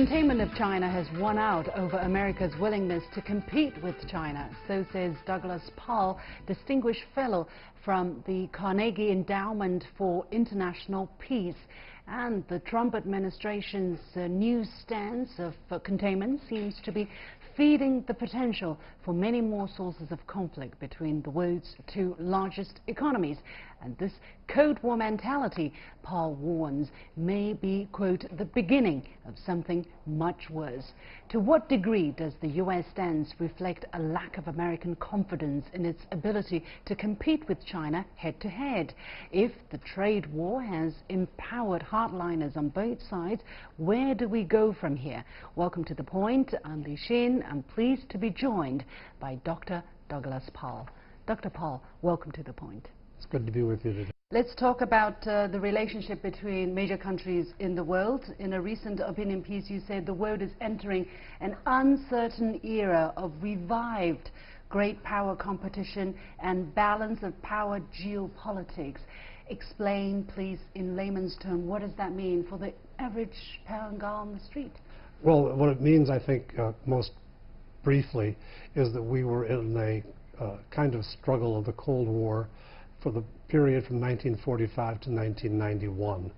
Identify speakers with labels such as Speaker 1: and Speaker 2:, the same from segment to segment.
Speaker 1: containment of China has won out over America's willingness to compete with China. So says Douglas Paal, Distinguished Fellow from the Carnegie Endowment for International Peace. And the Trump administration's new stance of containment seems to be feeding the potential for many more sources of conflict between the world's two largest economies. And this Cold War mentality, Paal warns, may be, quote, the beginning of something much worse. To what degree does the U.S. stance reflect a lack of American confidence in its ability to compete with China head-to-head? If the trade war has empowered hardliners on both sides, where do we go from here? Welcome to The Point. I'm Li Xin. I'm pleased to be joined by Dr. Douglas Paal. Dr. Paal, welcome to The Point.
Speaker 2: It's good to be with you today.
Speaker 1: Let's talk about the relationship between major countries in the world. In a recent opinion piece, you said the world is entering an uncertain era of revived great power competition and balance of power geopolitics. Explain, please, in layman's terms, what does that mean for the average parent on the street?
Speaker 2: Well, what it means, I think, most briefly, is that we were in a kind of struggle of the Cold War for the period from 1945 to 1991.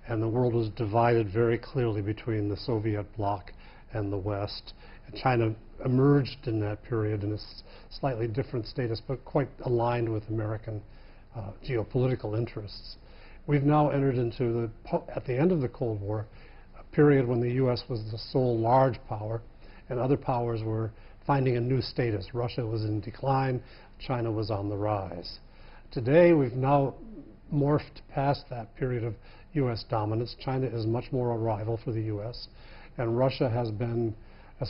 Speaker 2: And the world was divided very clearly between the Soviet bloc and the West. And China emerged in that period in a slightly different status, but quite aligned with American geopolitical interests. We've now entered into, at the end of the Cold War, a period when the U.S. was the sole large power, and other powers were finding a new status. Russia was in decline, China was on the rise. Today, we've now morphed past that period of U.S. dominance. China is much more a rival for the U.S., and Russia has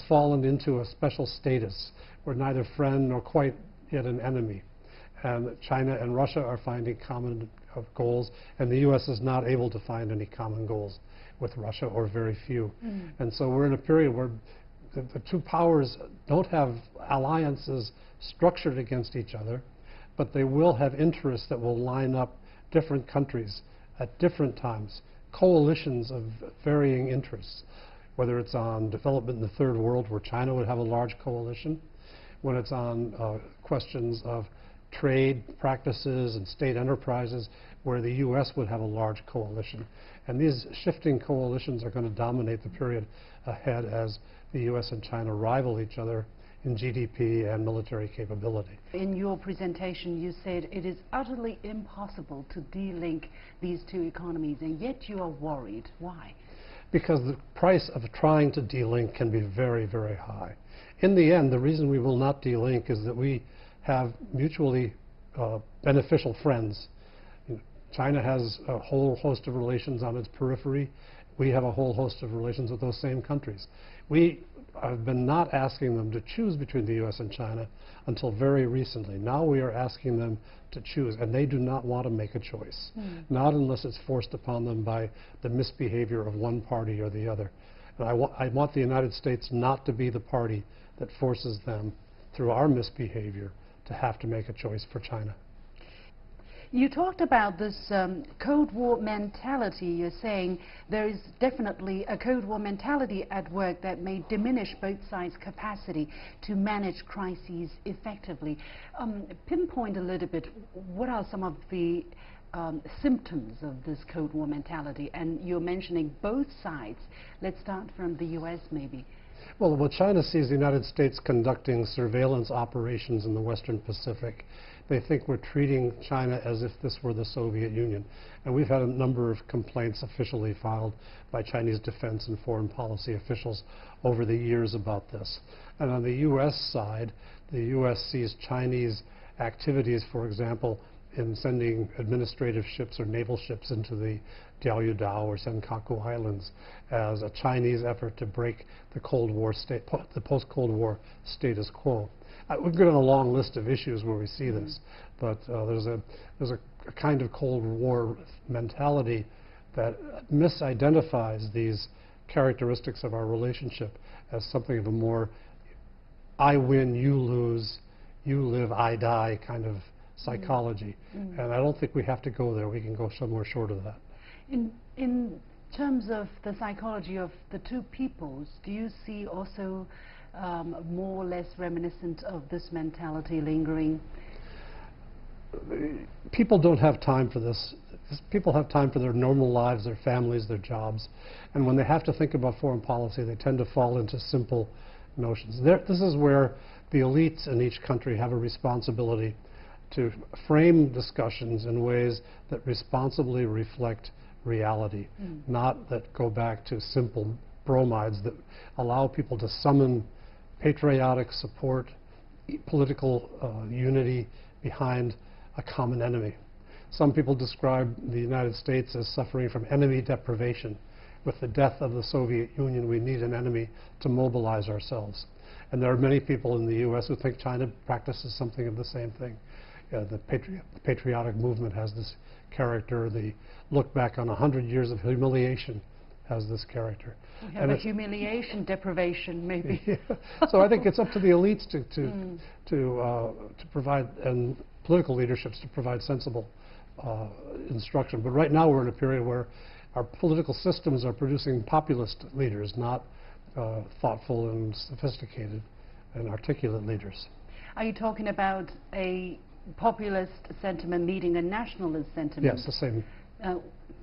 Speaker 2: fallen into a special status. We're neither friend nor quite yet an enemy. And China and Russia are finding common goals, and the U.S. is not able to find any common goals with Russia, or very few. And so we're in a period where the two powers don't have alliances structured against each other, but they will have interests that will line up different countries at different times, coalitions of varying interests, whether it's on development in the third world, where China would have a large coalition, when it's on questions of trade practices and state enterprises, where the U.S. would have a large coalition. And these shifting coalitions are going to dominate the period ahead as the U.S. and China rival each other in GDP and military capability.
Speaker 1: In your presentation, you said it is utterly impossible to de-link these two economies, and yet you are worried. Why?
Speaker 2: Because the price of trying to de-link can be very, very high. In the end, the reason we will not de-link is that we have mutually beneficial friends. China has a whole host of relations on its periphery. We have a whole host of relations with those same countries. We have been not asking them to choose between the U.S. and China until very recently. Now we are asking them to choose, and they do not want to make a choice, not unless it's forced upon them by the misbehavior of one party or the other. And I want the United States not to be the party that forces them, through our misbehavior, to have to make a choice for China.
Speaker 1: You talked about this Cold War mentality. You're saying there is definitely a Cold War mentality at work that may diminish both sides' capacity to manage crises effectively. Pinpoint a little bit, what are some of the symptoms of this Cold War mentality? And you're mentioning both sides. Let's start from the U.S. maybe.
Speaker 2: Well, China sees the United States conducting surveillance operations in the Western Pacific. They think we're treating China as if this were the Soviet Union. And we've had a number of complaints officially filed by Chinese defense and foreign policy officials over the years about this. And on the U.S. side, the U.S. sees Chinese activities, for example, in sending administrative ships or naval ships into the Diaoyuda or Senkaku Islands as a Chinese effort to break the Cold War the post-Cold War status quo. We've got a long list of issues where we see this, but there's a kind of Cold War mentality that misidentifies these characteristics of our relationship as something of a more I win, you lose, you live, I die kind of psychology. And I don't think we have to go there. We can go somewhere short of that.
Speaker 1: In terms of the psychology of the two peoples, do you see also more or less reminiscent of this mentality lingering?
Speaker 2: People don't have time for this. People have time for their normal lives, their families, their jobs. And when they have to think about foreign policy, they tend to fall into simple notions. This is where the elites in each country have a responsibility to frame discussions in ways that responsibly reflect reality, not that go back to simple bromides that allow people to summon patriotic support, political unity behind a common enemy. Some people describe the United States as suffering from enemy deprivation. With the death of the Soviet Union, we need an enemy to mobilize ourselves. And there are many people in the U.S. who think China practices something of the same thing. The patriotic movement has this character. The look back on 100 years of humiliation has this character.
Speaker 1: We have a humiliation deprivation, maybe.
Speaker 2: Yeah. So I think it's up to the elites to provide, and political leaderships to provide sensible instruction. But right now we're in a period where our political systems are producing populist leaders, not thoughtful and sophisticated and articulate leaders.
Speaker 1: Are you talking about a populist sentiment meeting a nationalist sentiment?
Speaker 2: Yes, the same.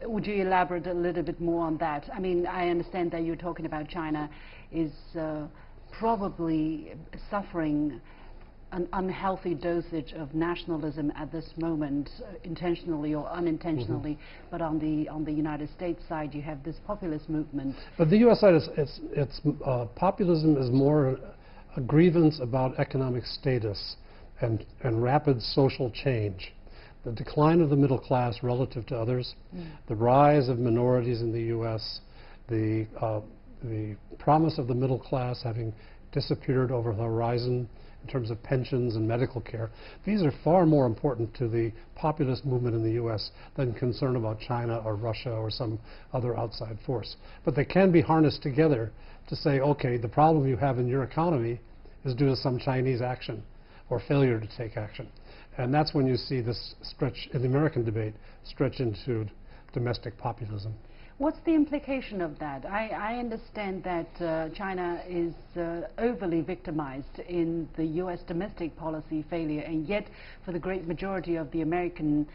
Speaker 1: Would you elaborate a little bit more on that? I mean, I understand that you're talking about China is probably suffering an unhealthy dosage of nationalism at this moment, intentionally or unintentionally. But on the United States side, you have this populist movement.
Speaker 2: But the U.S. side, populism is more a grievance about economic status and rapid social change. The decline of the middle class relative to others, the rise of minorities in the U.S., the promise of the middle class having disappeared over the horizon in terms of pensions and medical care. These are far more important to the populist movement in the U.S. than concern about China or Russia or some other outside force. But they can be harnessed together to say, okay, the problem you have in your economy is due to some Chinese action or failure to take action. And that's when you see this stretch in the American debate, stretch into domestic populism.
Speaker 1: What's the implication of that? I understand that China is overly victimized in the U.S. domestic policy failure, and yet for the great majority of the American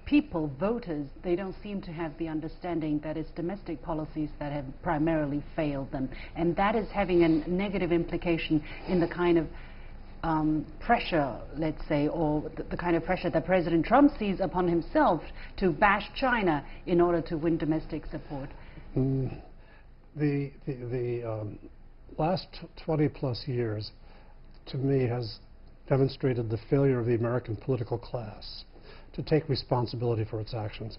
Speaker 1: people, voters, they don't seem to have the understanding that it's domestic policies that have primarily failed them. And that is having a negative implication in the kind of pressure, let's say, or the kind of pressure that President Trump sees upon himself to bash China in order to win domestic support.
Speaker 2: The last 20 plus years, to me, has demonstrated the failure of the American political class to take responsibility for its actions.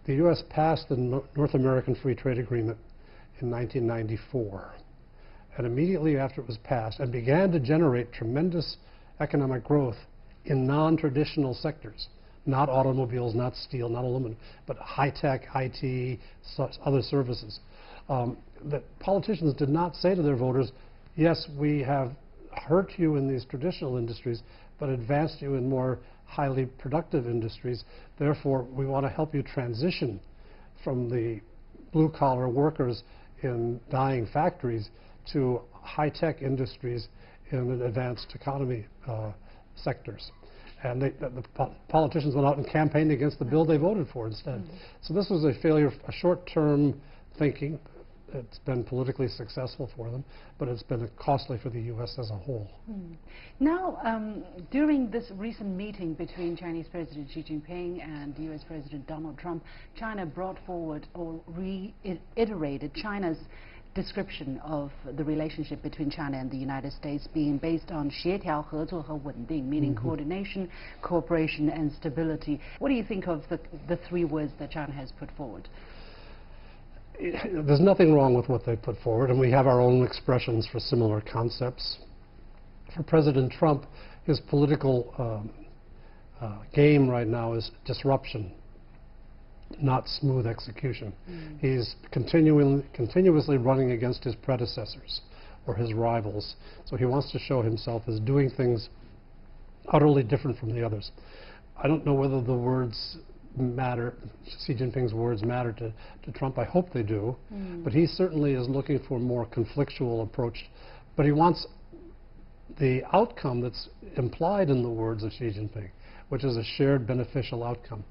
Speaker 2: The U.S. passed the North American Free Trade Agreement in 1994. And immediately after it was passed and began to generate tremendous economic growth in non-traditional sectors, not automobiles, not steel, not aluminum, but high-tech, IT, other services. That politicians did not say to their voters, yes, we have hurt you in these traditional industries, but advanced you in more highly productive industries. Therefore, we want to help you transition from the blue-collar workers in dying factories to high-tech industries in an advanced economy sectors. And the politicians went out and campaigned against the bill they voted for instead. So this was a failure, a short-term thinking. It's been politically successful for them, but it's been costly for the U.S. as a whole.
Speaker 1: Now, during this recent meeting between Chinese President Xi Jinping and U.S. President Donald Trump, China brought forward or reiterated China's description of the relationship between China and the United States being based on 协调合作和稳定, meaning coordination, cooperation and stability. What do you think of the three words that China has put forward?
Speaker 2: There's nothing wrong with what they put forward, and we have our own expressions for similar concepts. For President Trump, his political game right now is disruption, not smooth execution. He's continuously running against his predecessors or his rivals. So he wants to show himself as doing things utterly different from the others. I don't know whether the words matter, Xi Jinping's words matter to Trump. I hope they do. But he certainly is looking for a more conflictual approach. But he wants the outcome that's implied in the words of Xi Jinping, which is a shared beneficial outcome.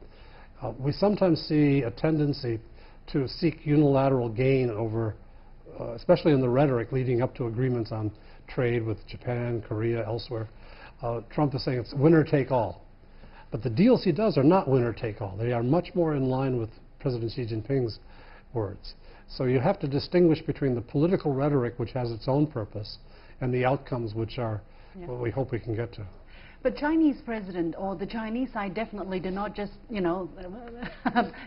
Speaker 2: We sometimes see a tendency to seek unilateral gain over, especially in the rhetoric leading up to agreements on trade with Japan, Korea, elsewhere. Trump is saying it's winner take all. But the deals he does are not winner take all. They are much more in line with President Xi Jinping's words. So you have to distinguish between the political rhetoric, which has its own purpose, and the outcomes, which are what we hope we can get to.
Speaker 1: But Chinese president, or the Chinese side, definitely did not just, you know,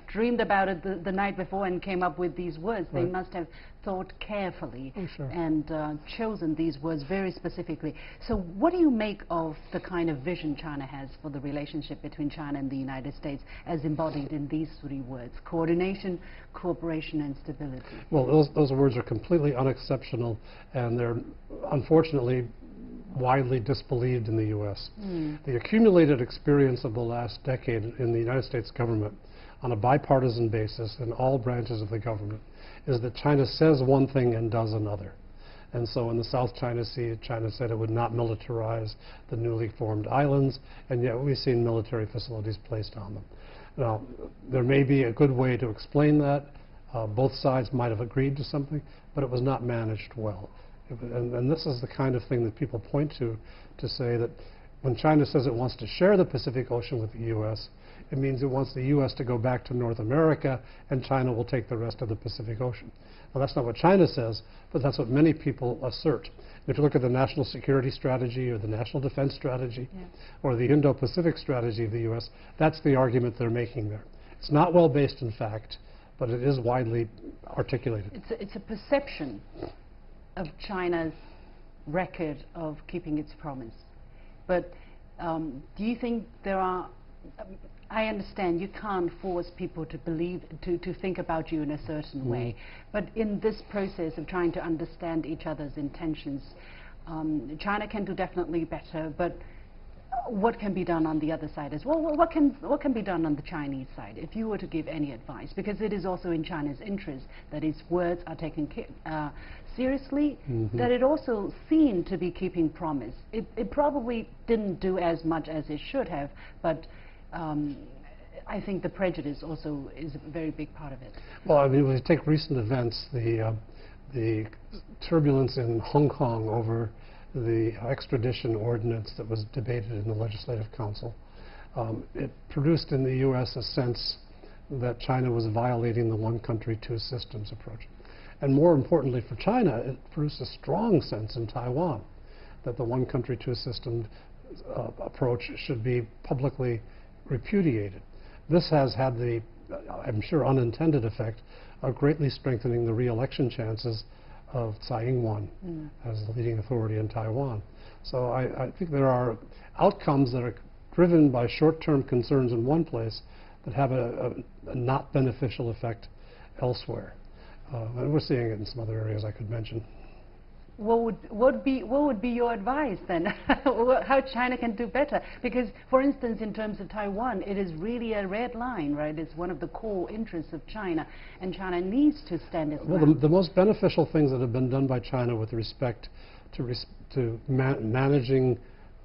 Speaker 1: dreamed about it the night before and came up with these words. Right. They must have thought carefully and chosen these words very specifically. So what do you make of the kind of vision China has for the relationship between China and the United States as embodied in these three words: coordination, cooperation, and stability?
Speaker 2: Well, those words are completely unexceptional, and they're unfortunately widely disbelieved in the U.S. The accumulated experience of the last decade in the United States government on a bipartisan basis in all branches of the government is that China says one thing and does another. And so in the South China Sea, China said it would not militarize the newly formed islands, and yet we've seen military facilities placed on them. Now, there may be a good way to explain that. Both sides might have agreed to something, but it was not managed well. And this is the kind of thing that people point to say that when China says it wants to share the Pacific Ocean with the U.S., it means it wants the U.S. to go back to North America and China will take the rest of the Pacific Ocean. Well, that's not what China says, but that's what many people assert. And if you look at the national security strategy or the national defense strategy or the Indo-Pacific strategy of the U.S., that's the argument they're making there. It's not well based in fact, but it is widely articulated.
Speaker 1: It's a perception of China's record of keeping its promise. But do you think there are, I understand you can't force people to believe, to think about you in a certain way, but in this process of trying to understand each other's intentions, China can do definitely better, but what can be done on the other side as well? What can be done on the Chinese side, if you were to give any advice? Because it is also in China's interest that its words are taken seriously, that it also seemed to be keeping promise. It probably didn't do as much as it should have, but I think the prejudice also is a very big part of it.
Speaker 2: Well, I mean, when you take recent events, the turbulence in Hong Kong over the extradition ordinance that was debated in the Legislative Council, it produced in the U.S. a sense that China was violating the one country, two systems approach. And more importantly for China, it produced a strong sense in Taiwan that the one country, two systems approach should be publicly repudiated. This has had the, I'm sure, unintended effect of greatly strengthening the re-election chances of Tsai Ing-wen as the leading authority in Taiwan. So I think there are outcomes that are driven by short-term concerns in one place that have a not beneficial effect elsewhere. And we're seeing it in some other areas I could mention.
Speaker 1: What would be your advice then? How China can do better? Because, for instance, in terms of Taiwan, it is really a red line, right? It's one of the core interests of China, and China needs to stand its ground.
Speaker 2: Well, the most beneficial things that have been done by China with respect to managing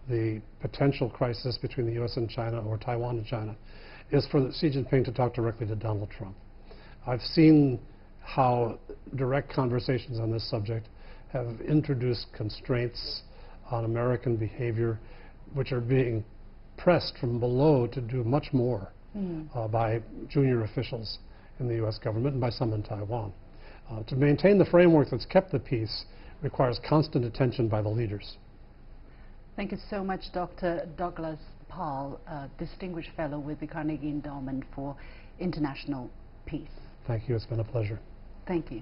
Speaker 2: the potential crisis between the U.S. and China, or Taiwan and China, is for Xi Jinping to talk directly to Donald Trump. I've seen how direct conversations on this subject have introduced constraints on American behavior, which are being pressed from below to do much more by junior officials in the U.S. government and by some in Taiwan. To maintain the framework that's kept the peace requires constant attention by the leaders.
Speaker 1: Thank you so much, Dr. Douglas Paal, Distinguished Fellow with the Carnegie Endowment for International Peace.
Speaker 2: Thank you. It's been a pleasure.
Speaker 1: Thank you.